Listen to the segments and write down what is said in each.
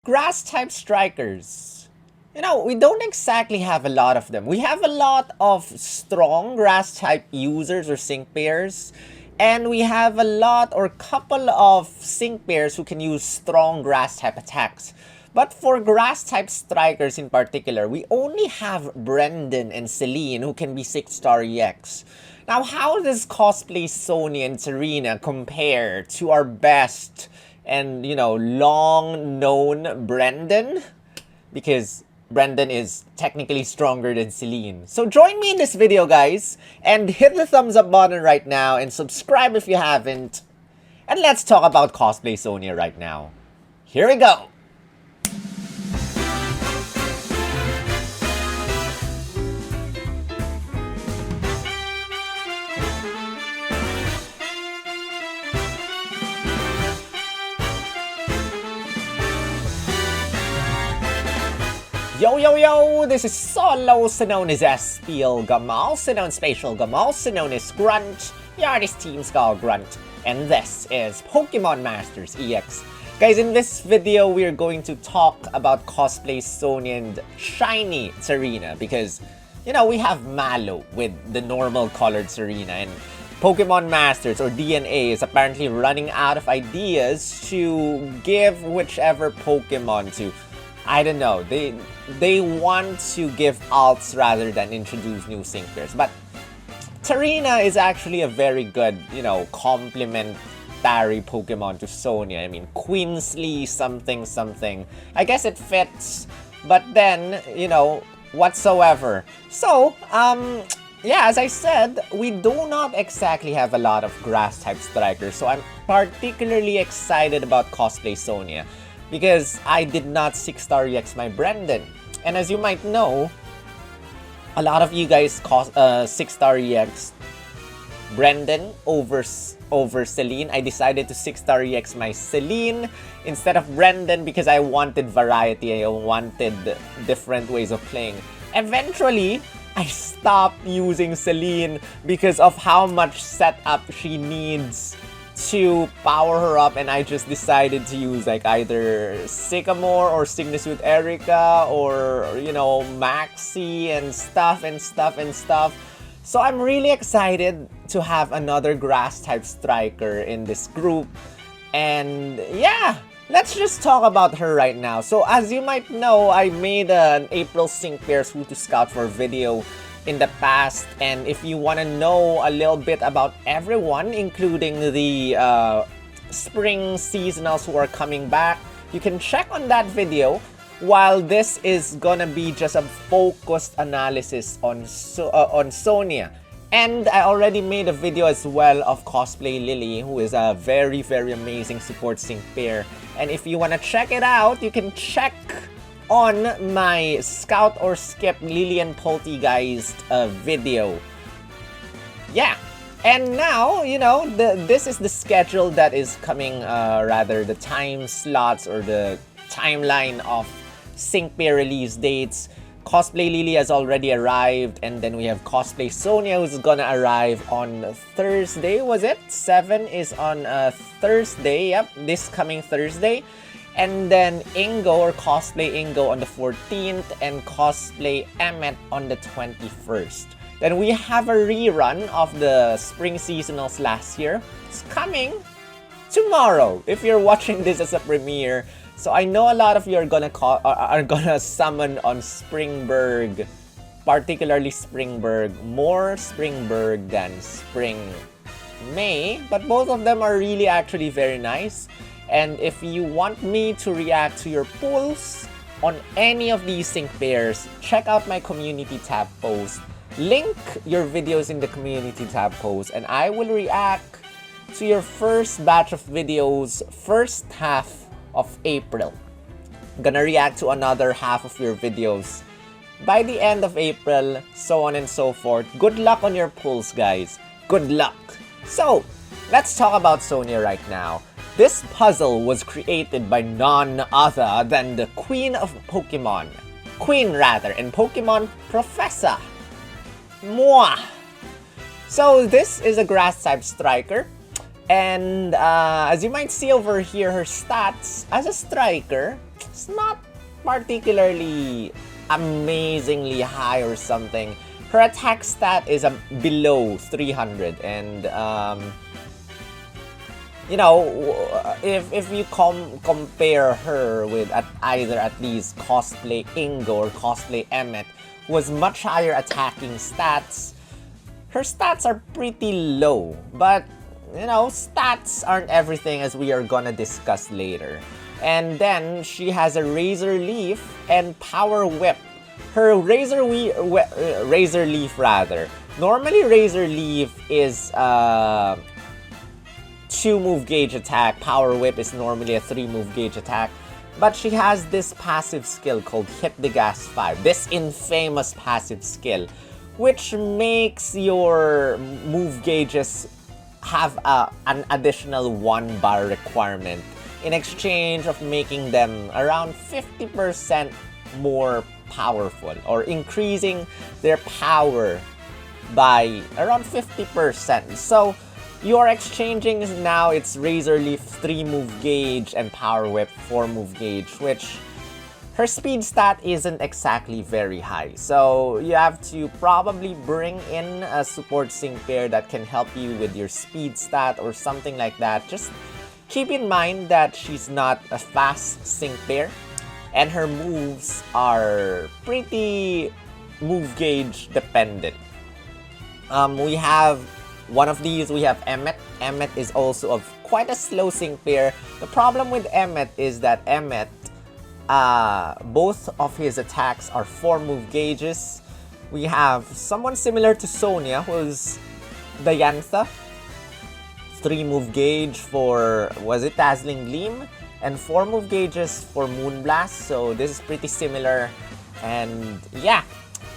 Grass-type strikers. We don't exactly have a lot of them. We have a lot of strong grass-type users or sync pairs. And we have a lot or couple of sync pairs who can use strong grass-type attacks. But for grass-type strikers in particular, we only have Brendan and Celine who can be 6-star EX. Now, how does Cosplay Sonia and Tsareena compare to our best and, long-known Brendan? Because Brendan is technically stronger than Celine. So join me in this video, guys, and hit the thumbs up button right now and subscribe if you haven't. And let's talk about Cosplay Sonia right now. Here we go! Yo, this is Solo, also known as SPL also known Spatial also known as Grunt, the artist team's called Grunt, and this is Pokemon Masters EX. Guys, in this video, we're going to talk about Cosplay Sonia and Shiny Tsareena, because, we have Malo with the normal colored Tsareena, and Pokemon Masters, or DNA, is apparently running out of ideas to give whichever Pokemon to. I don't know, they want to give alts rather than introduce new sync pairs. But Tsareena is actually a very good, complementary Pokemon to Sonia. I mean, Queensley something. I guess it fits, but then, whatsoever. So, yeah, as I said, we do not exactly have a lot of grass-type strikers, so I'm particularly excited about Cosplay Sonia, because I did not 6-star EX my Brendan. And as you might know, a lot of you guys 6-star EX Brendan over Celine. I decided to 6-star EX my Celine instead of Brendan because I wanted variety. I wanted different ways of playing. Eventually, I stopped using Celine because of how much setup she needs to power her up, and I just decided to use like either Sycamore or Cygnus with Erica or Maxi and stuff. So I'm really excited to have another grass type striker in this group, and yeah, let's just talk about her right now. So as you might know, I made an April Sync Pairs Who to Scout for video in the past, and if you want to know a little bit about everyone, including the spring seasonals who are coming back, you can check on that video, while this is gonna be just a focused analysis on Sonia. And I already made a video as well of Cosplay LILLIE, who is a very amazing support sync pair, and if you want to check it out, you can check on my Scout or Skip LILLIE and Polteageist video. Yeah, and now, this is the schedule that is coming, rather the time slots or the timeline of sync pair release dates. Cosplay LILLIE has already arrived, and then we have Cosplay Sonia who's gonna arrive on Thursday, was it? 7 is on Thursday, yep, this coming Thursday. And then Ingo or Cosplay Ingo on the 14th and Cosplay Emmet on the 21st. Then we have a rerun of the spring seasonals last year. It's coming tomorrow if you're watching this as a premiere. So I know a lot of you are gonna summon on Springburg, particularly Springburg, more Springburg than Spring May, but both of them are really actually very nice. And if you want me to react to your pulls on any of these sync pairs, check out my community tab post. Link your videos in the community tab post, and I will react to your first batch of videos first half of April. I'm gonna react to another half of your videos by the end of April, so on and so forth. Good luck on your pulls, guys. Good luck. So, let's talk about Sonia right now. This puzzle was created by none other than the Queen of Pokemon. Queen, rather, and Pokemon Professor. Mwah! So, this is a grass-type striker. And as you might see over here, her stats as a striker, it's not particularly amazingly high or something. Her attack stat is below 300, and you know, if you compare her with either at least Cosplay Ingo or Cosplay Emmet, who has much higher attacking stats, her stats are pretty low. But you know, stats aren't everything, as we are gonna discuss later. And then she has a Razor Leaf and Power Whip. Her Razor Leaf rather. Normally Razor Leaf is 2 move gauge attack. Power Whip is normally a 3 move gauge attack. But she has this passive skill called Hit the Gas 5. This infamous passive skill, which makes your move gauges have an additional 1 bar requirement in exchange of making them around 50% more powerful, or increasing their power by around 50%. So your exchanging is now, it's Razor Leaf 3 move gauge and Power Whip 4 move gauge, which her speed stat isn't exactly very high. So you have to probably bring in a support sync pair that can help you with your speed stat or something like that. Just keep in mind that she's not a fast sync pair, and her moves are pretty move gauge dependent. We have one of these, we have Emmet. Emmet is also of quite a slow sync pair. The problem with Emmet is that Emmet, both of his attacks are 4 move gauges. We have someone similar to Sonia, who's Diantha. 3 move gauge for, was it Dazzling Gleam? And 4 move gauges for Moonblast, so this is pretty similar. And yeah,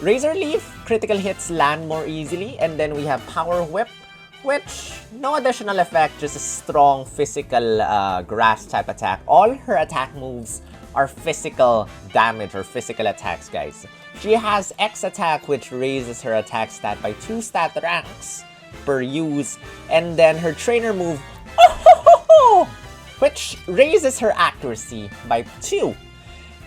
Razor Leaf, critical hits land more easily. And then we have Power Whip, which, no additional effect, just a strong physical grass type attack. All her attack moves are physical damage or physical attacks, guys. She has X attack, which raises her attack stat by 2 stat ranks per use. And then her trainer move, which raises her accuracy by 2.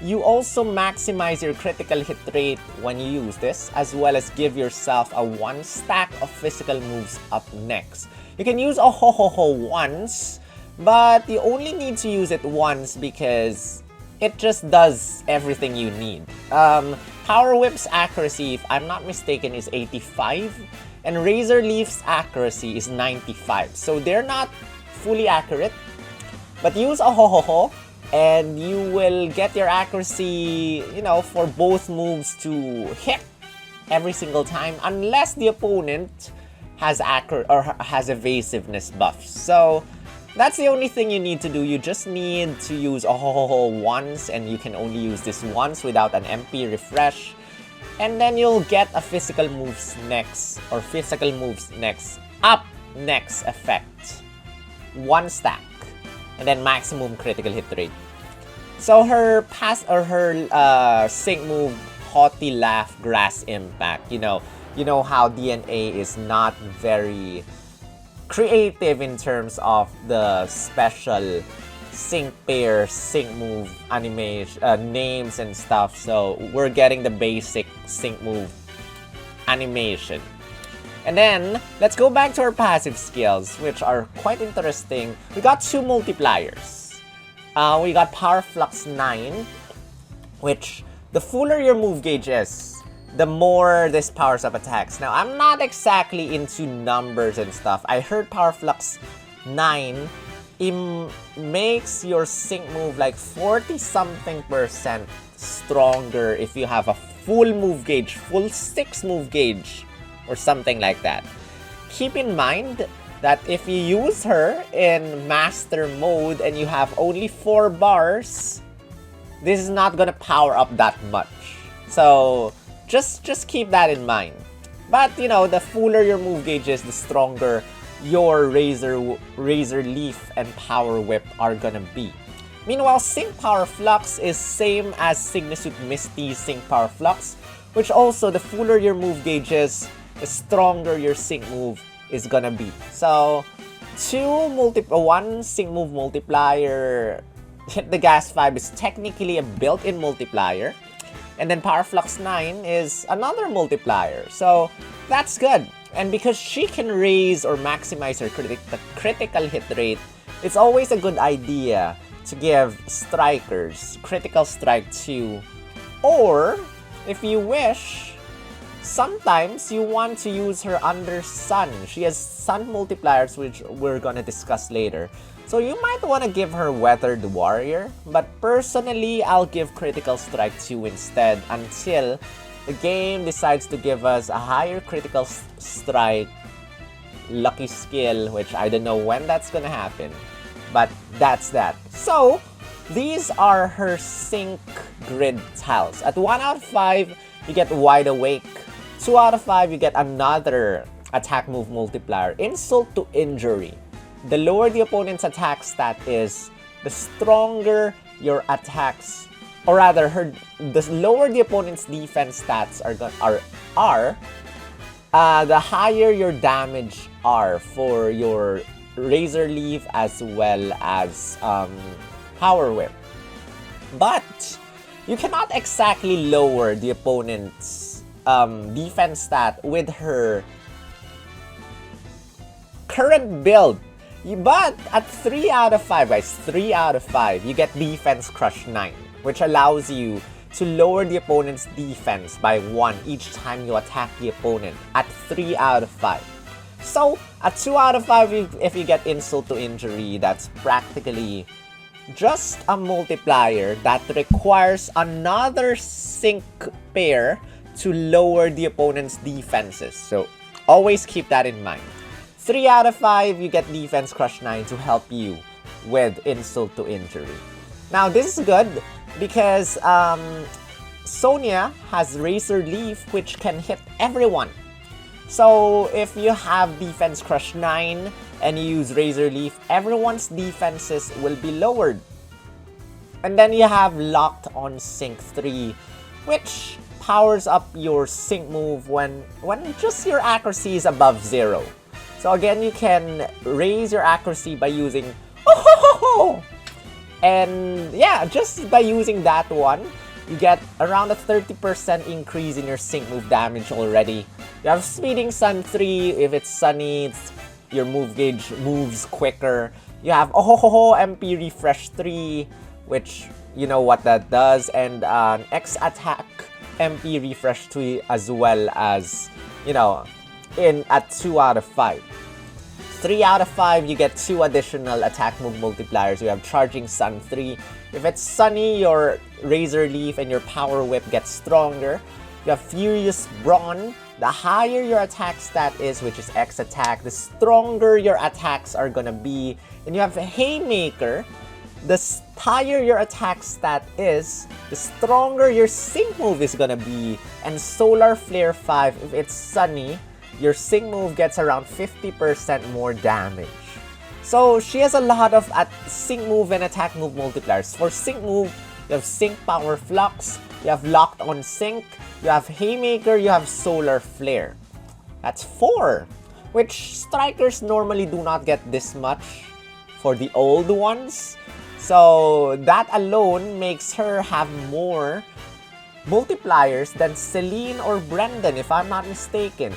You also maximize your critical hit rate when you use this, as well as give yourself a 1 stack of physical moves up next. You can use once, but you only need to use it once because it just does everything you need. Power Whip's accuracy, if I'm not mistaken, is 85, and Razor Leaf's accuracy is 95. So they're not fully accurate, but use and you will get your accuracy, you know, for both moves to hit every single time, unless the opponent has has evasiveness buffs. So that's the only thing you need to do. You just need to use once, and you can only use this once without an MP refresh. And then you'll get a physical moves next effect. 1 stack. And then maximum critical hit rate. So her sync move, Haughty Laugh, Grass Impact. You know how DNA is not very creative in terms of the special sync pair, sync move animation names and stuff. So we're getting the basic sync move animation. And then, let's go back to our passive skills, which are quite interesting. We got 2 multipliers. We got Power Flux 9, which the fuller your move gauge is, the more this powers up attacks. Now, I'm not exactly into numbers and stuff. I heard Power Flux 9 makes your sync move like 40-something% stronger if you have a full move gauge, full 6 move gauge, or something like that. Keep in mind that if you use her in master mode and you have only 4 bars, this is not gonna power up that much. So just keep that in mind. But you know, the fuller your move gauge is, the stronger your Razor Leaf and Power Whip are gonna be. Meanwhile, Sync Power Flux is same as Signusuit Misty's Sync Power Flux, which also, the fuller your move gauge is, the stronger your sync move is gonna be. So, 1 sync move multiplier Hit the Gas 5 is technically a built-in multiplier. And then Power Flux 9 is another multiplier. So that's good. And because she can raise or maximize her critical hit rate, it's always a good idea to give strikers critical strike 2. Or, if you wish, sometimes you want to use her under Sun. She has Sun multipliers, which we're gonna discuss later. So you might want to give her Weathered Warrior, but personally, I'll give Critical Strike 2 instead until the game decides to give us a higher Critical Strike lucky skill, which I don't know when that's gonna happen, but that's that. So, these are her sync grid tiles. At 1 out of 5, you get Wide Awake. 2 out of 5, you get another attack move multiplier, Insult to Injury. The lower the opponent's attack stat is, the stronger your attacks, or rather, the lower the opponent's defense stats are, the higher your damage are for your Razor Leaf as well as Power Whip. But you cannot exactly lower the opponent's defense stat with her current build. But at 3 out of 5, guys, 3 out of 5, you get Defense Crush 9, which allows you to lower the opponent's defense by 1 each time you attack the opponent at 3 out of 5. So, at 2 out of 5, if you get Insult to Injury, that's practically just a multiplier that requires another sync pair to lower the opponent's defenses. So, always keep that in mind. 3 out of 5, you get Defense Crush 9 to help you with Insult to Injury. Now, this is good because Sonia has Razor Leaf, which can hit everyone. So, if you have Defense Crush 9 and you use Razor Leaf, everyone's defenses will be lowered. And then you have Locked on Sync 3, which powers up your sync move when just your accuracy is above 0. So again, you can raise your accuracy by using oh-ho-ho-ho! And yeah, just by using that one, you get around a 30% increase in your sync move damage already. You have Speeding Sun 3, if it's sunny, your move gauge moves quicker. You have oh-ho-ho-ho MP Refresh 3, which you know what that does, and X Attack MP Refresh 3 as well as, you know, at 2 out of 5. 3 out of 5, you get 2 additional attack move multipliers. You have Charging Sun 3. If it's sunny, your Razor Leaf and your Power Whip gets stronger. You have Furious Brawn. The higher your attack stat is, which is X attack, the stronger your attacks are gonna be. And you have Haymaker. The higher your attack stat is, the stronger your sync move is gonna be. And Solar Flare 5, if it's sunny, your sync move gets around 50% more damage. So she has a lot of sync move and attack move multipliers. For sync move, you have Sync Power Flux, you have Locked on Sync, you have Haymaker, you have Solar Flare. That's 4, which strikers normally do not get this much for the old ones. So that alone makes her have more multipliers than Celine or Brendan, if I'm not mistaken.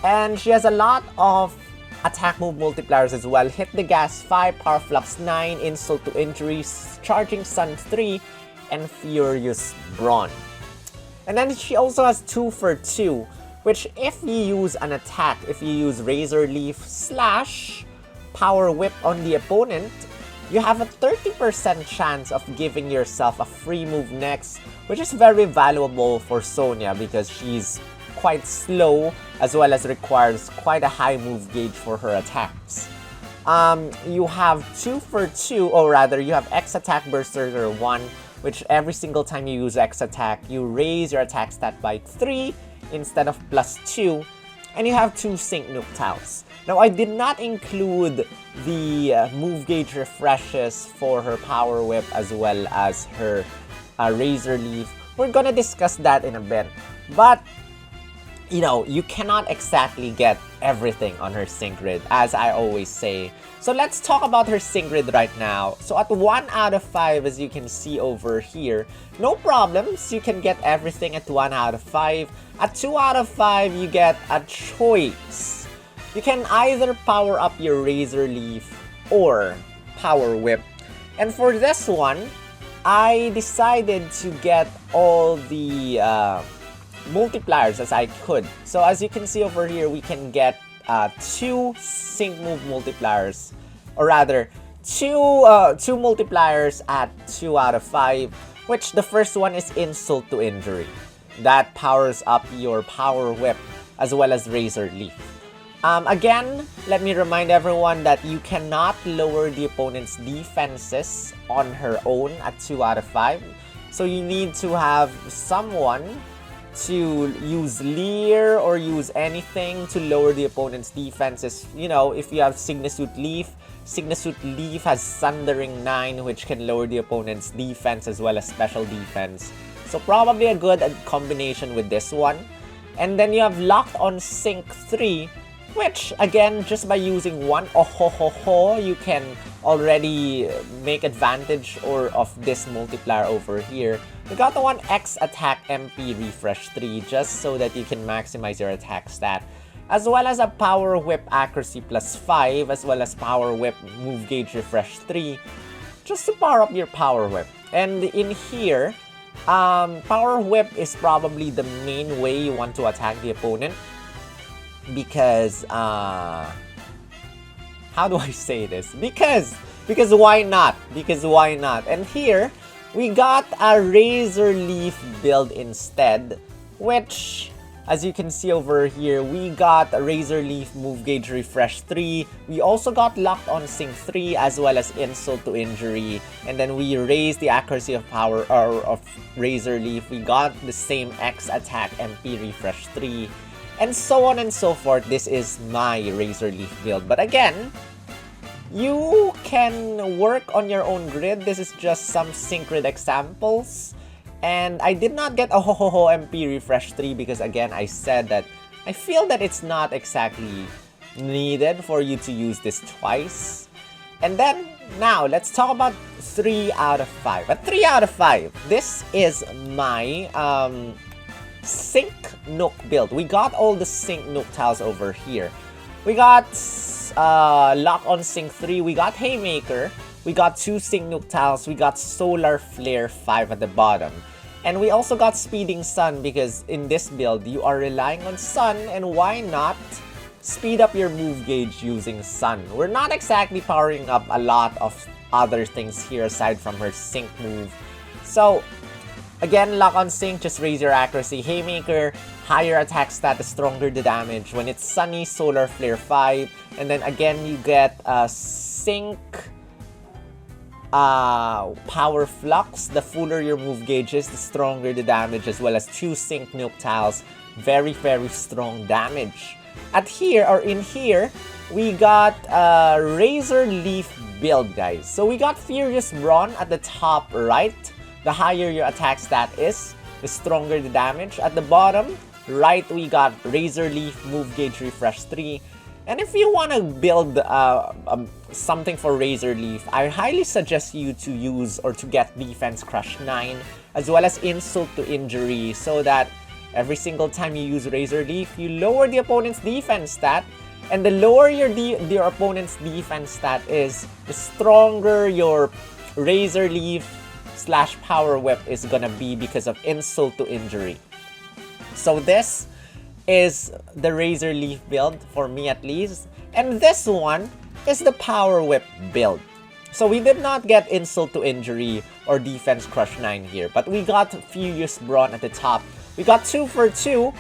And she has a lot of attack move multipliers as well. Hit the Gas 5, Power Flux 9, Insult to Injury, Charging Sun 3, and Furious Brawn. And then she also has 2 for 2, which if you use an attack, if you use Razor Leaf / Power Whip on the opponent, you have a 30% chance of giving yourself a free move next, which is very valuable for Sonia because she's quite slow as well as requires quite a high move gauge for her attacks. You have 2 for 2, or rather you have X Attack Berserker 1, which every single time you use X Attack, you raise your attack stat by 3 instead of +2, and you have 2 Sync Nuke Tiles. Now, I did not include the move gauge refreshes for her Power Whip as well as her Razor Leaf. We're gonna discuss that in a bit. But you know, you cannot exactly get everything on her sync grid, as I always say. So let's talk about her sync grid right now. So at 1 out of 5, as you can see over here, no problems. You can get everything at 1 out of 5. At 2 out of 5, you get a choice. You can either power up your Razor Leaf or Power Whip. And for this one, I decided to get all the multipliers as I could. So as you can see over here, we can get 2 sync move multipliers, or rather 2 multipliers at 2 out of 5, which the first one is Insult to Injury. That powers up your Power Whip as well as Razor Leaf. Again, let me remind everyone that you cannot lower the opponent's defenses on her own at 2 out of 5. So you need to have someone to use Leer or use anything to lower the opponent's defenses. You know, if you have Signasuit Leaf has Sundering 9, which can lower the opponent's defense as well as special defense. So probably a good combination with this one. And then you have Locked on Sync 3, which again, just by using one Ohohoho, you can already make advantage of this multiplier over here. We got the one X Attack MP Refresh 3 just so that you can maximize your attack stat, as well as a Power Whip Accuracy plus 5, as well as Power Whip Move Gauge Refresh 3, just to power up your Power Whip. And in here, Power Whip is probably the main way you want to attack the opponent. Because, how do I say this? Because why not? Because why not? And here, we got a Razor Leaf build instead, which, as you can see over here, we got a Razor Leaf Move Gauge Refresh 3. We also got Locked on Sync 3 as well as Insult to Injury. And then we raised the accuracy of power of Razor Leaf. We got the same X Attack MP Refresh 3. And so on and so forth. This is my Razor Leaf build. But again, you can work on your own grid. This is just some sync grid examples. And I did not get a Hohoho MP Refresh 3 because again, I said that I feel that it's not exactly needed for you to use this twice. And then, now, let's talk about 3 out of 5. At 3 out of 5, this is my Sync Nook build. We got all the Sync Nook tiles over here. We got Lock on Sync 3, we got Haymaker, we got 2 Sync Nook tiles, we got Solar Flare 5 at the bottom. And we also got Speeding Sun because in this build, you are relying on Sun, and why not speed up your move gauge using Sun? We're not exactly powering up a lot of other things here aside from her Sync move. So, again, Lock on Sync, just raise your accuracy. Haymaker, higher attack stat, stronger the damage. When it's Sunny, Solar Flare 5. And then again, you get Sync Power Flux. The fuller your move gauge is, the stronger the damage, as well as 2 Sync Nuke tiles. Very, very strong damage. At here, or in here, we got Razor Leaf build, guys. So we got Furious Brawn at the top right. The higher your attack stat is, the stronger the damage. At the bottom right, we got Razor Leaf Move Gauge Refresh 3. And if you want to build something for Razor Leaf, I highly suggest you to use or to get Defense Crush 9 as well as Insult to Injury, so that every single time you use Razor Leaf, you lower the opponent's defense stat. And the lower your opponent's defense stat is, the stronger your Razor Leaf / Power Whip is gonna be because of Insult to Injury. So this is the Razor Leaf build, for me at least. And this one is the Power Whip build. So we did not get Insult to Injury or Defense Crush 9 here, but we got Furious Brawn at the top. We got 2 for 2,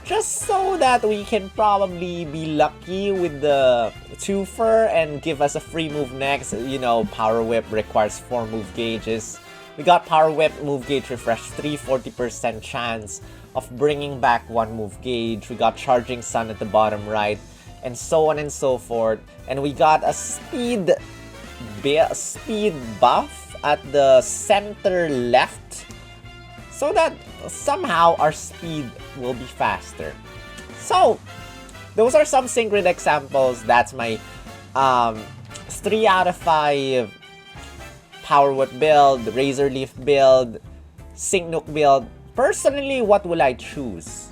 just so that we can probably be lucky with the 2-fer and give us a free move next. You know, Power Whip requires 4 move gauges. We got Power Whip Move Gauge Refresh 3, 40% chance of bringing back 1 move gauge. We got Charging Sun at the bottom right, and so on and so forth. And we got a speed buff at the center left, so that somehow our speed will be faster. So, those are some sync grid examples. That's my 3 out of 5 Power Whip build, Razor Leaf build, Sync Nuke build. Personally, what will I choose?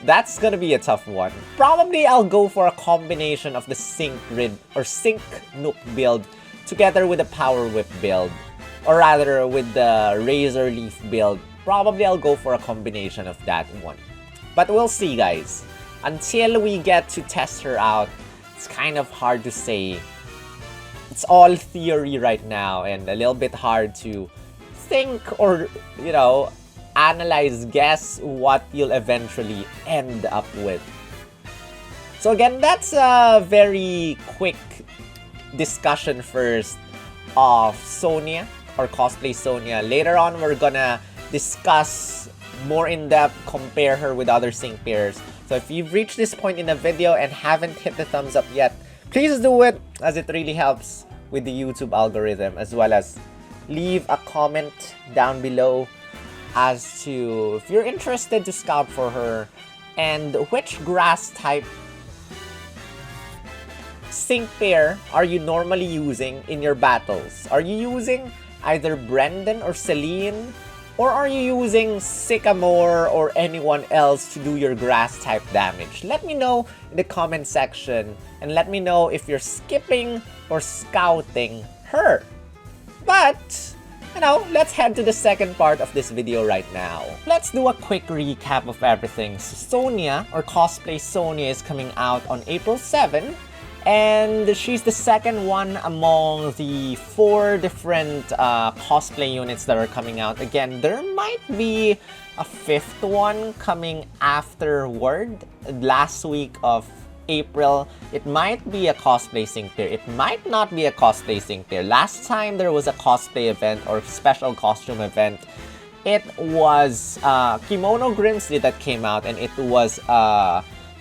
That's gonna be a tough one. Probably I'll go for a combination of the Sync Grid or Sync Nuke build together with the Power Whip build. Or rather, with the Razor Leaf build. Probably I'll go for a combination of that one. But we'll see, guys. Until we get to test her out, it's kind of hard to say. It's all theory right now and a little bit hard to think or, you know, analyze, guess what you'll eventually end up with. So again, that's a very quick discussion first of Sonia or Cosplay Sonia. Later on, we're gonna discuss more in depth, compare her with other sync pairs. So if you've reached this point in the video and haven't hit the thumbs up yet, please do it, as it really helps with the YouTube algorithm, as well as leave a comment down below as to if you're interested to scout for her and which grass type sync pair are you normally using in your battles. Are you using either Brendan or Celine? Or are you using Sycamore or anyone else to do your grass type damage? Let me know in the comment section and let me know if you're skipping or scouting her. But, you know, let's head to the second part of this video right now. Let's do a quick recap of everything. So Sonia, or Cosplay Sonia, is coming out on April 7. And she's the second one among the 4 different cosplay units that are coming out. Again, there might be a 5th one coming afterward. Last week of April, it might be a cosplay sync pair. It might not be a cosplay sync pair. Last time there was a cosplay event or special costume event, it was Kimono Grimsley that came out, and it was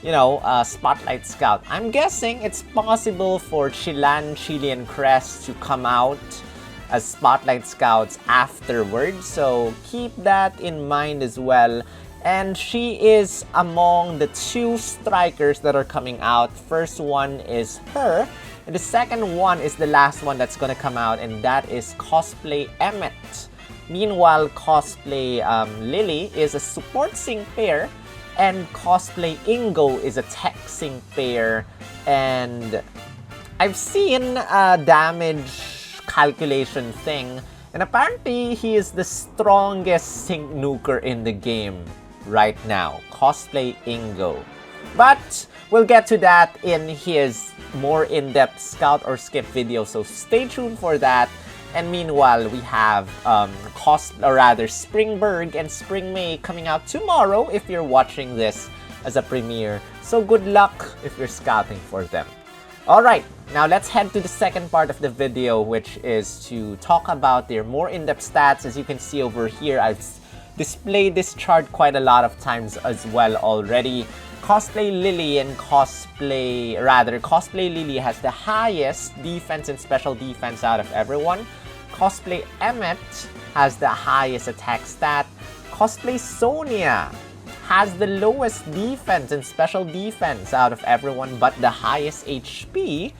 you know, Spotlight Scout. I'm guessing it's possible for Chilan, Chili, and Crest to come out as Spotlight Scouts afterwards. So keep that in mind as well. And she is among the 2 strikers that are coming out. First one is her. And the second one is the last one that's gonna come out, and that is Cosplay Emmet. Meanwhile, Cosplay LILLIE is a support sync pair, and Cosplay Ingo is a tech sync pair. And I've seen a damage calculation thing, and apparently he is the strongest sync nuker in the game right now, Cosplay Ingo. But we'll get to that in his more in-depth scout or skip video, so stay tuned for that. And meanwhile, we have Spring BURGH and Spring May coming out tomorrow if you're watching this as a premiere. So good luck if you're scouting for them. Alright, now let's head to the second part of the video, which is to talk about their more in-depth stats. As you can see over here, I've displayed this chart quite a lot of times as well already. Cosplay LILLIE and Cosplay LILLIE has the highest defense and special defense out of everyone. Cosplay Emmet has the highest attack stat. Cosplay Sonia has the lowest defense and special defense out of everyone, but the highest HP.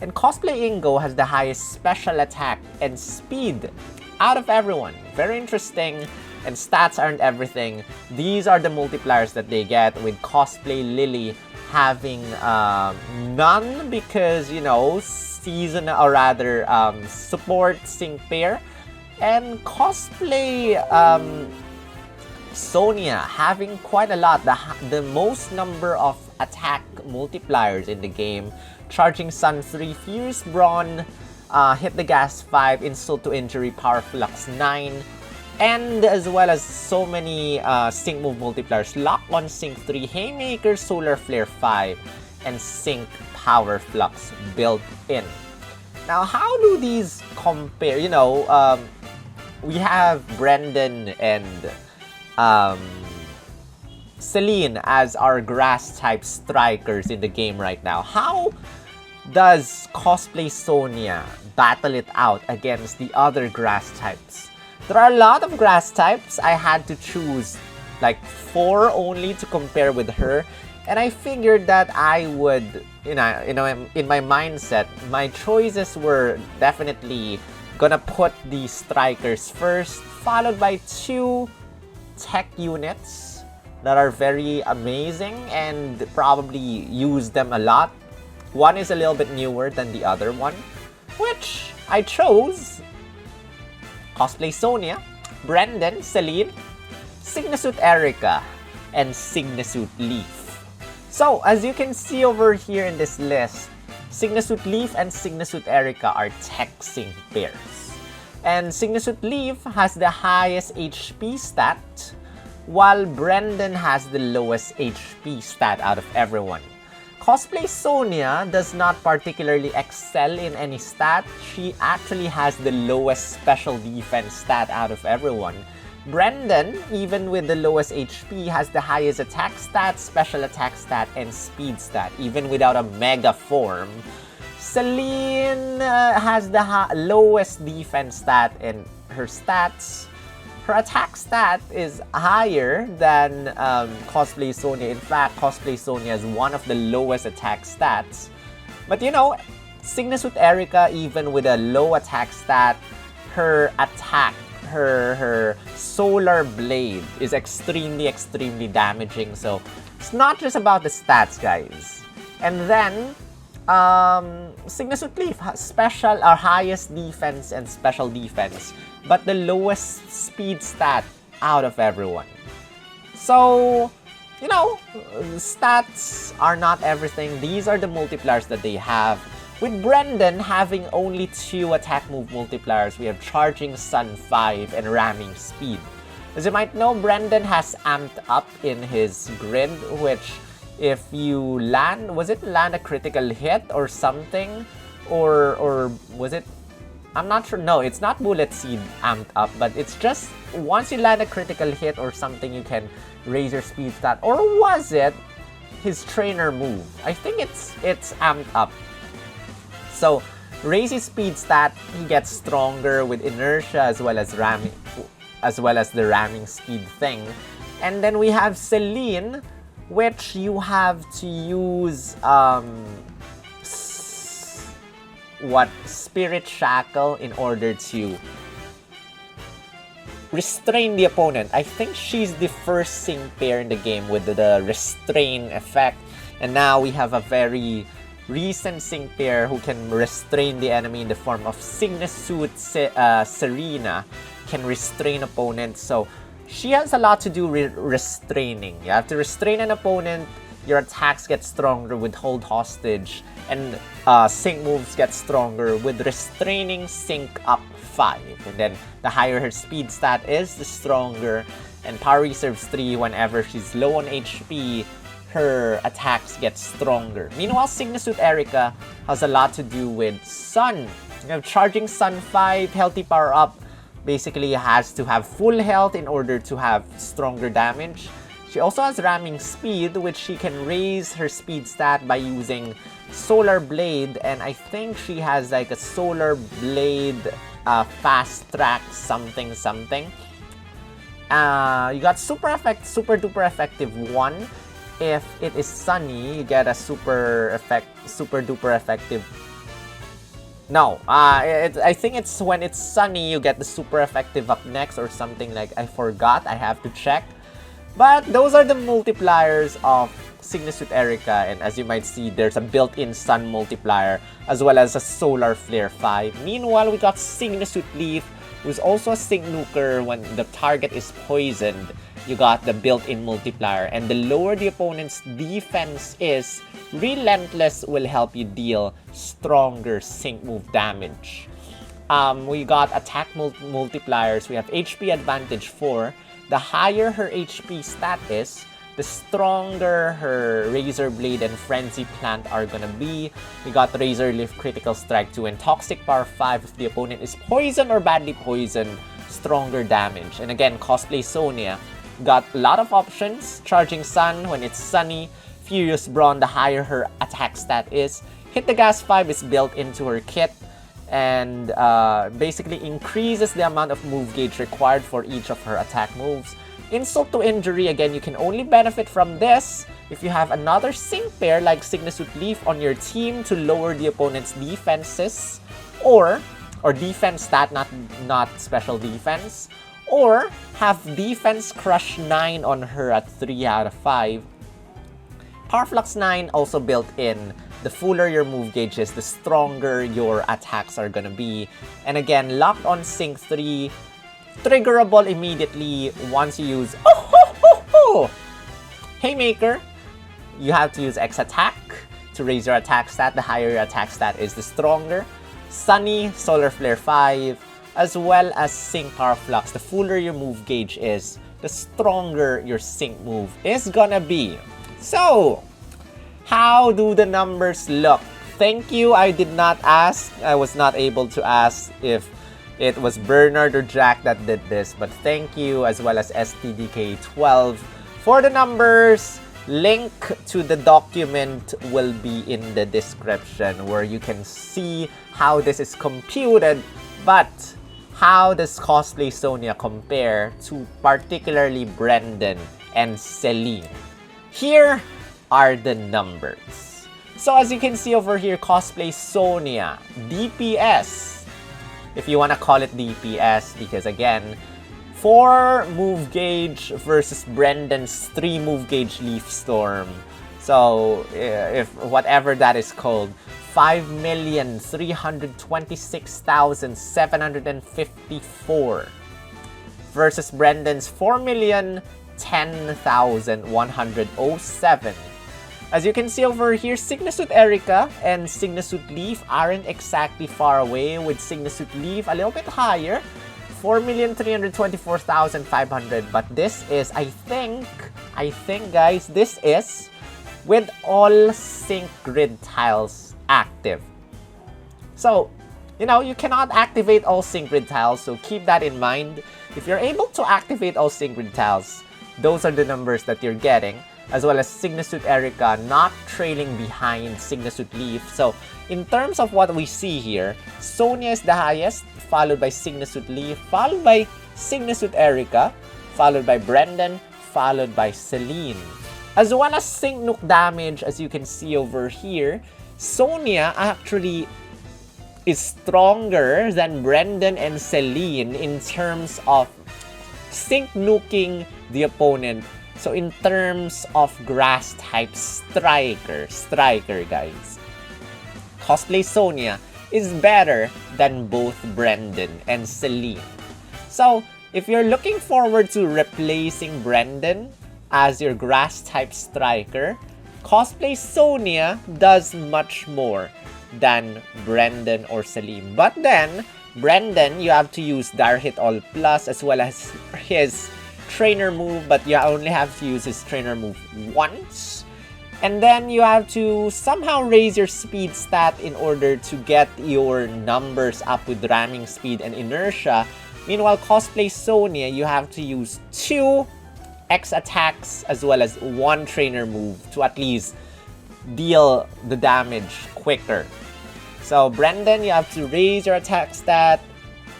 And Cosplay Ingo has the highest special attack and speed out of everyone. Very interesting. And stats aren't everything. These are the multipliers that they get, with Cosplay LILLIE having none because, you know, season or rather support sync pair, and Cosplay Sonia having quite a lot, the most number of attack multipliers in the game. Charging Sun 3, Fierce Brawn, Hit the Gas 5, Insult to Injury, Power Flux 9, and as well as so many sync move multipliers. Lock on Sync 3, Haymaker, Solar Flare 5, and Sync Power Flux built in. Now, how do these compare? You know, we have Brendan and Celine as our grass type strikers in the game right now. How does Cosplay Sonia battle it out against the other grass types? There are a lot of grass types. I had to choose like 4 only to compare with her. And I figured that I would, in my mindset, my choices were definitely gonna put the strikers first, followed by 2 tech units that are very amazing and probably use them a lot. One is a little bit newer than the other one, which I chose Cosplay Sonia, Brendan, Celine, Signasuit Erica, and Signasuit Leaf. So, as you can see over here in this list, Signasuit Leaf and Signasuit Erica are tech sync pairs. And Signasuit Leaf has the highest HP stat, while Brendan has the lowest HP stat out of everyone. Cosplay Sonia does not particularly excel in any stat. She actually has the lowest special defense stat out of everyone. Brendan, even with the lowest HP, has the highest attack stat, special attack stat, and speed stat, even without a mega form. Celine has the lowest defense stat in her stats. Her attack stat is higher than Cosplay Sonia. In fact, Cosplay Sonia is one of the lowest attack stats. But you know, Signasuit Erica, even with a low attack stat, her attack, her solar blade is extremely damaging. So it's not just about the stats, guys. And then Signasuit Leaf has special or highest defense and special defense, but the lowest speed stat out of everyone. So, you know, stats are not everything. These are the multipliers that they have. With Brendan having only 2 attack move multipliers, we have Charging Sun 5 and Ramming Speed. As you might know, Brendan has amped up in his grid, which if you land, was it land a critical hit or something? Or was it, I'm not sure. No, it's not Bullet Seed amped up, but it's just once you land a critical hit or something, you can raise your speed stat. Or was it his trainer move? I think it's amped up. So, raise his speed stat, he gets stronger with inertia as well as ramming, as well as the ramming speed thing. And then we have Celine, which you have to use Spirit Shackle in order to restrain the opponent. I think she's the first sync pair in the game with the restrain effect. And now we have a very recent sync pair who can restrain the enemy in the form of Signasuit Tsareena, can restrain opponents. So she has a lot to do with restraining. You have to restrain an opponent, your attacks get stronger with Hold Hostage, and sync moves get stronger with restraining sync up 5. And then the higher her speed stat is, the stronger. And Power Reserves 3, whenever she's low on HP, her attacks get stronger. Meanwhile, Signasuit Erica has a lot to do with Sun. You have Charging Sun 5, Healthy Power Up. Basically has to have full health in order to have stronger damage. She also has Ramming Speed, which she can raise her speed stat by using Solar Blade. And I think she has like a Solar Blade fast track something. You got super duper effective 1. If it is sunny, you get a super duper effective. No, I think it's when it's sunny, you get the super effective up next or something like. I forgot. I have to check. But those are the multipliers of Signasuit Erica, and as you might see, there's a built-in sun multiplier as well as a solar flare 5. Meanwhile, we got Signasuit Leaf, who's also a sync nuker. When the target is poisoned, you got the built-in multiplier, and the lower the opponent's defense is, Relentless will help you deal stronger sync move damage. We got attack multipliers. We have HP advantage 4. The higher her HP stat is, the stronger her Razor Blade and Frenzy Plant are gonna be. We got Razor Leaf Critical Strike 2 and Toxic Power 5 if the opponent is poisoned or badly poisoned, stronger damage. And again, Cosplay Sonia got a lot of options. Charging Sun when it's sunny. Furious Brawn, the higher her attack stat is. Hit the Gas 5 is built into her kit. and basically increases the amount of move gauge required for each of her attack moves. Insult to injury, again, you can only benefit from this if you have another sync pair like Signasuit Leaf on your team to lower the opponent's defenses, or defense stat, not special defense, or have defense crush 9 on her at 3 out of 5. Power Flux 9 also built in. The fuller your move gauge is, the stronger your attacks are gonna be. And again, locked on Sync 3, triggerable immediately once you use Haymaker. You have to use X attack to raise your attack stat. The higher your attack stat is, the stronger. Sunny, Solar Flare 5, as well as Sync Power Flux. The fuller your move gauge is, the stronger your sync move is gonna be. So, how do the numbers look? Thank you, I did not ask. I was not able to ask if it was Bernard or Jack that did this, but thank you, as well as STDK12 for the numbers. Link to the document will be in the description where you can see how this is computed. But how does Cosplay Sonia compare to particularly Brendan and Celine? Here are the numbers. So as you can see over here, Cosplay Sonia, DPS, if you want to call it DPS, because again, 4 move gauge versus Brendan's 3 move gauge Leaf Storm. So if whatever that is called, 5,326,754 versus Brendan's 4,010,107. As you can see over here, Signasuit Erica and Signasuit Leaf aren't exactly far away, with Signasuit Leaf a little bit higher, 4,324,500. But this is, I think guys, this is with all sync grid tiles active. So, you cannot activate all sync grid tiles, so keep that in mind. If you're able to activate all sync grid tiles, those are the numbers that you're getting, as well as Signasuit Erica not trailing behind Signasuit Leaf. So, in terms of what we see here, Sonia is the highest, followed by Signasuit Leaf, followed by Signasuit Erica, followed by Brendan, followed by Celine. As well as sync nuke damage, as you can see over here, Sonia actually is stronger than Brendan and Celine in terms of sync nuking the opponent. So in terms of grass type striker guys, Cosplay Sonia is better than both Brendan and Celine. So if you're looking forward to replacing Brendan as your grass type striker, Cosplay Sonia does much more than Brendan or Celine. But then, Brendan, you have to use Dire Hit All Plus as well as his trainer move, but you only have to use his trainer move once. And then you have to somehow raise your speed stat in order to get your numbers up with ramming speed and inertia. Meanwhile, Cosplay Sonia, you have to use 2 X attacks as well as 1 trainer move to at least deal the damage quicker. So Brendan, you have to raise your attack stat,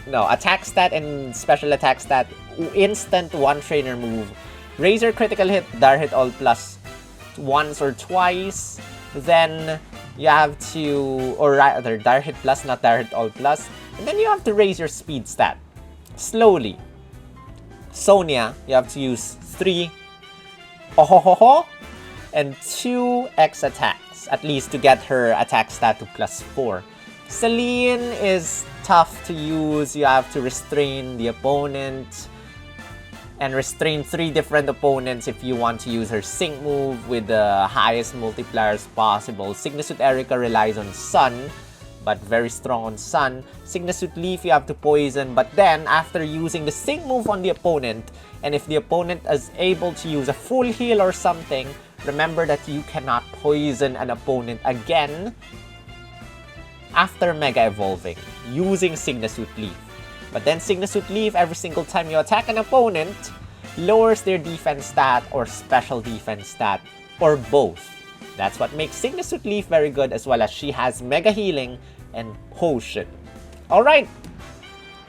and special attack stat, instant 1 trainer move, raise your critical hit, Dire Hit All Plus once or twice, then you have to, or rather Dire Hit Plus, not Dire Hit All Plus, and then you have to raise your speed stat slowly. Sonia, you have to use 3 and 2 X attacks, at least to get her attack stat to +4. Celine is tough to use. You have to restrain the opponent and restrain 3 different opponents if you want to use her sync move with the highest multipliers possible. Signasuit Erica relies on Sun, but very strong on Sun. Signasuit Leaf, you have to poison, but then after using the sync move on the opponent, and if the opponent is able to use a full heal or something, remember that you cannot poison an opponent again after Mega Evolving using Signasuit Leaf. But then Signasuit Leaf, every single time you attack an opponent, lowers their defense stat or special defense stat, or both. That's what makes Signasuit Leaf very good, as well as she has Mega Healing and Potion. Alright,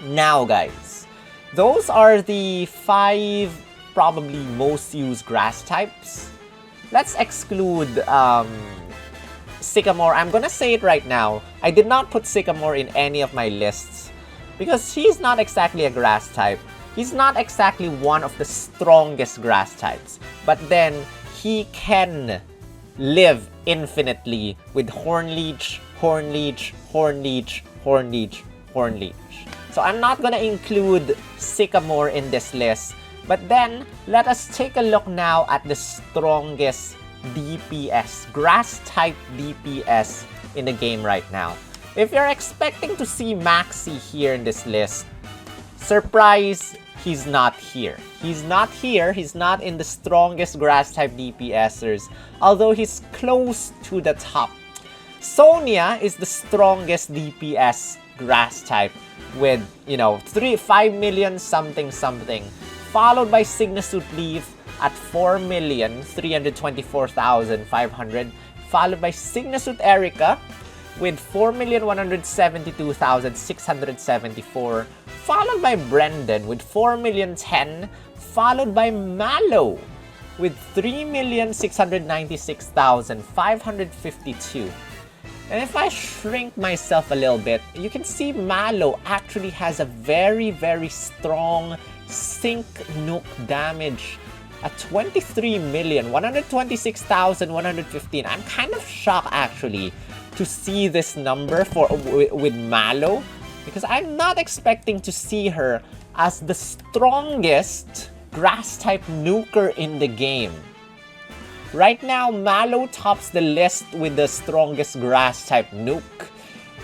now guys, those are the 5 probably most used grass types. Let's exclude Sycamore. I'm gonna say it right now. I did not put Sycamore in any of my lists because he's not exactly a grass type. He's not exactly one of the strongest grass types. But then he can live infinitely with Hornleech, Hornleech, Hornleech, Hornleech, Hornleech. So I'm not gonna include Sycamore in this list. But then, let us take a look now at the strongest DPS, grass-type DPS in the game right now. If you're expecting to see Maxi here in this list, surprise, he's not here. He's not here, he's not in the strongest grass-type DPSers, although he's close to the top. Sonia is the strongest DPS grass-type with, 5 million something something. Followed by Signasuit Leaf at 4,324,500. Followed by Signasuit Erica with 4,172,674. Followed by Brendan with 4,010,000. Followed by Mallow with 3,696,552. And if I shrink myself a little bit, you can see Mallow actually has a very, very strong sync nuke damage at 23,126,115. I'm kind of shocked actually to see this number with Mallow because I'm not expecting to see her as the strongest grass type nuker in the game. Right now, Mallow tops the list with the strongest grass type nuke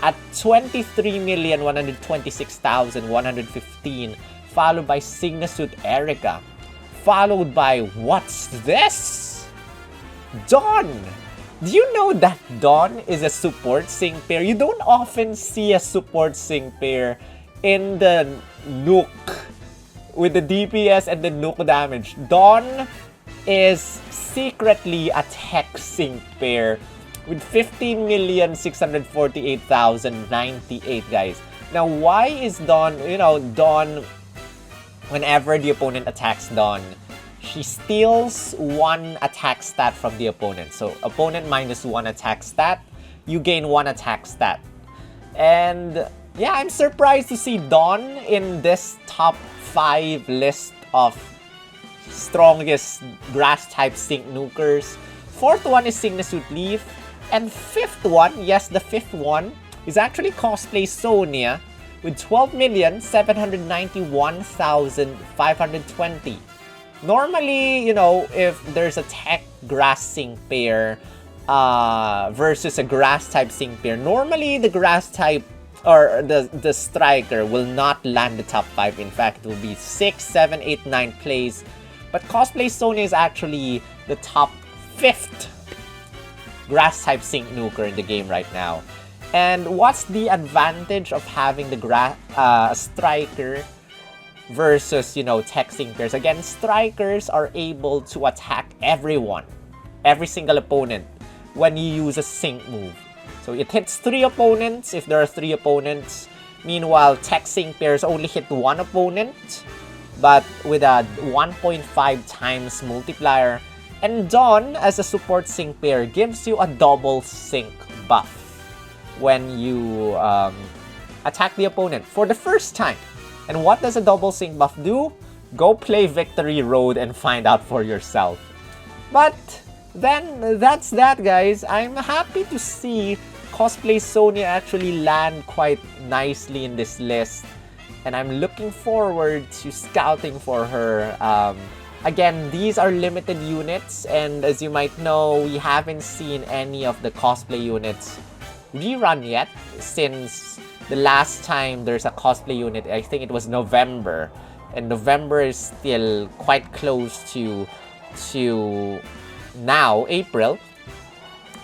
at 23,126,115, followed by Signasuit Erica, followed by, what's this? Dawn! Do you know that Dawn is a support sync pair? You don't often see a support sync pair in the nuke with the DPS and the nuke damage. Dawn is secretly a tech sync pair with 15,648,098, guys. Now, why is Dawn, Dawn, whenever the opponent attacks Dawn, she steals 1 attack stat from the opponent. So, opponent minus 1 attack stat, you gain 1 attack stat. And yeah, I'm surprised to see Dawn in this top 5 list of strongest grass type sync nukers. 4th one is Signasuit Leaf. And 5th one, yes, the 5th one is actually Cosplay Sonia with 12,791,520. Normally, if there's a tech grass sync pair versus a grass type sync pair, normally the grass type or the striker will not land the top 5. In fact, it will be 6, 7, 8, 9 place. But Cosplay Sonia is actually the top 5th grass type sync nuker in the game right now. And what's the advantage of having the striker versus, tech sync pairs? Again, strikers are able to attack everyone, every single opponent when you use a sync move. So it hits 3 opponents if there are 3 opponents. Meanwhile, tech sync pairs only hit 1 opponent, but with a 1.5 times multiplier. And Dawn, as a support sync pair, gives you a double sync buff when you attack the opponent for the first time. And what does a double sync buff do? Go play Victory Road and find out for yourself. But then, that's that, guys. I'm happy to see Cosplay Sonia actually land quite nicely in this list. And I'm looking forward to scouting for her. Again, these are limited units, and as you might know, we haven't seen any of the cosplay units rerun yet since the last time there's a cosplay unit. I think it was November, and November is still quite close to now, April.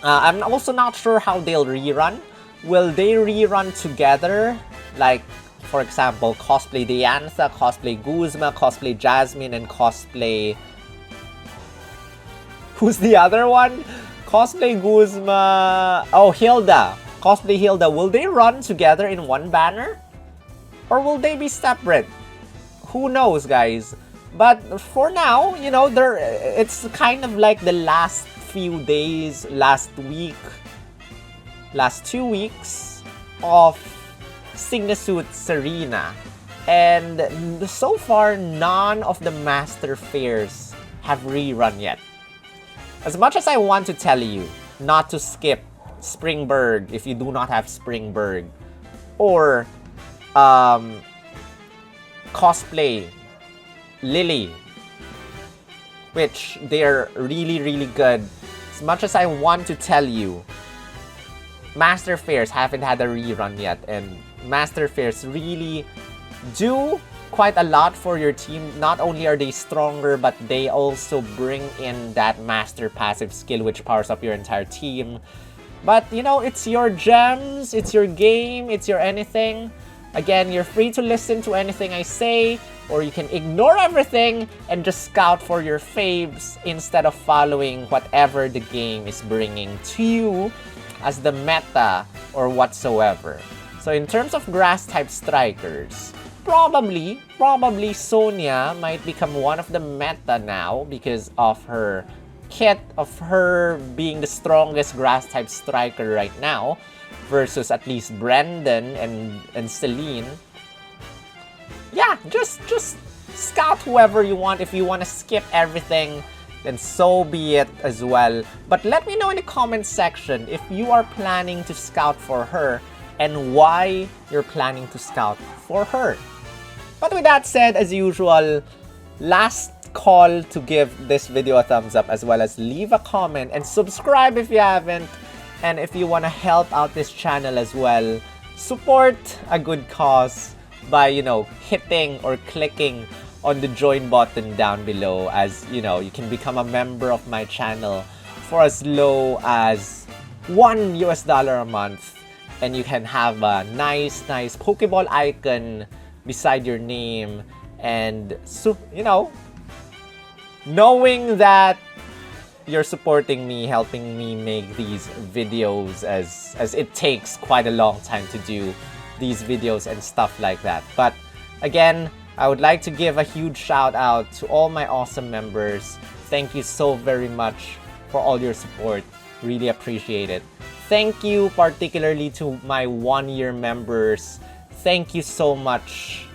I'm also not sure how they'll rerun. Will they rerun together? Like, for example, cosplay Diantha, cosplay Guzma, cosplay Jasmine, and cosplay... Who's the other one? Cosplay Guzma... Oh, Hilda. Cosplay Hilda, will they run together in one banner? Or will they be separate? Who knows, guys? But for now, you know, it's kind of like the last few days, last 2 weeks of Signa-Suit Tsareena. And so far, none of the Master Fairs have rerun yet. As much as I want to tell you not to skip Spring BURGH if you do not have Spring BURGH, or Cosplay LILLIE, which they're really good. As much as I want to tell you, Master Fairs haven't had a rerun yet, and Master Fairs really do quite a lot for your team. Not only are they stronger, but they also bring in that Master passive skill which powers up your entire team. But, you know, it's your gems, it's your game, it's your anything. Again, you're free to listen to anything I say, or you can ignore everything and just scout for your faves instead of following whatever the game is bringing to you as the meta or whatsoever. So in terms of grass-type strikers, probably Sonia might become one of the meta now because of her kit, of her being the strongest grass-type striker right now, versus at least Brendan and Celine. Yeah, just scout whoever you want. If you want to skip everything, then so be it as well. But let me know in the comment section if you are planning to scout for her and why you're planning to scout for her. But with that said, as usual, last call to give this video a thumbs up, as well as leave a comment and subscribe if you haven't. And if you want to help out this channel as well, support a good cause by, you know, hitting or clicking on the join button down below. As you know, you can become a member of my channel for as low as $1 a month, and you can have a nice Pokeball icon beside your name. And so, you know, knowing that you're supporting me, helping me make these videos, as it takes quite a long time to do these videos and stuff like that. But again, I would like to give a huge shout out to all my awesome members. Thank you so very much for all your support. Really appreciate it. Thank you particularly to my 1-year members. Thank you so much.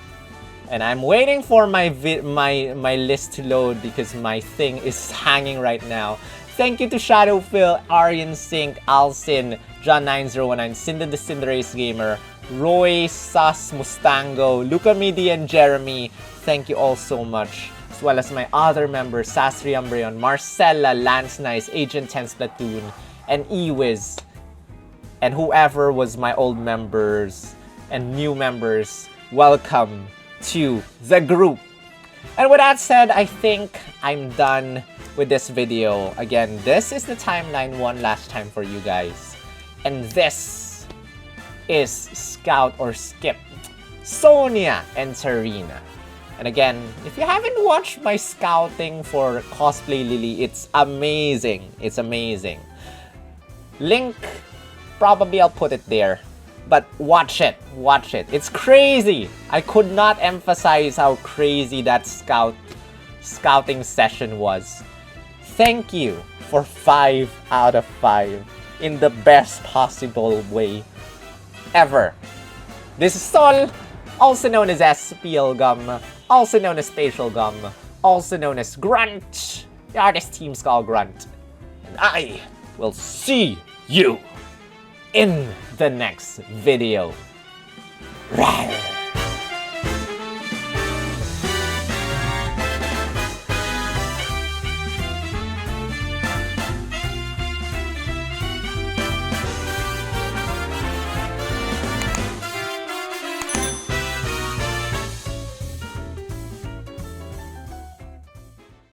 And I'm waiting for my list to load because my thing is hanging right now. Thank you to Shadowphil, Aryan Sink, Alcin, John9019, Cinda the Cinderace Gamer, Roy, Sus, Mustango, Luca Midi, and Jeremy. Thank you all so much. As well as my other members, Sasri Umbreon, Marcella, Lance Nice, Agent 10 Splatoon, and Ewiz. And whoever was my old members and new members, welcome to the group. And with that said, I think I'm done with this video. Again, this is the timeline one last time for you guys. And this is Scout or Skip Sonia and Tsareena. And again, if you haven't watched my scouting for Cosplay LILLIE, it's amazing. It's amazing. Link, probably I'll put it there. But watch it. Watch it. It's crazy. I could not emphasize how crazy that scouting session was. Thank you for 5 out of 5 in the best possible way ever. This is Sol, also known as SPL Gum, also known as Spatial Gum, also known as Grunt, the artist team Skull Grunt. And I will see you in the next video. Rawr.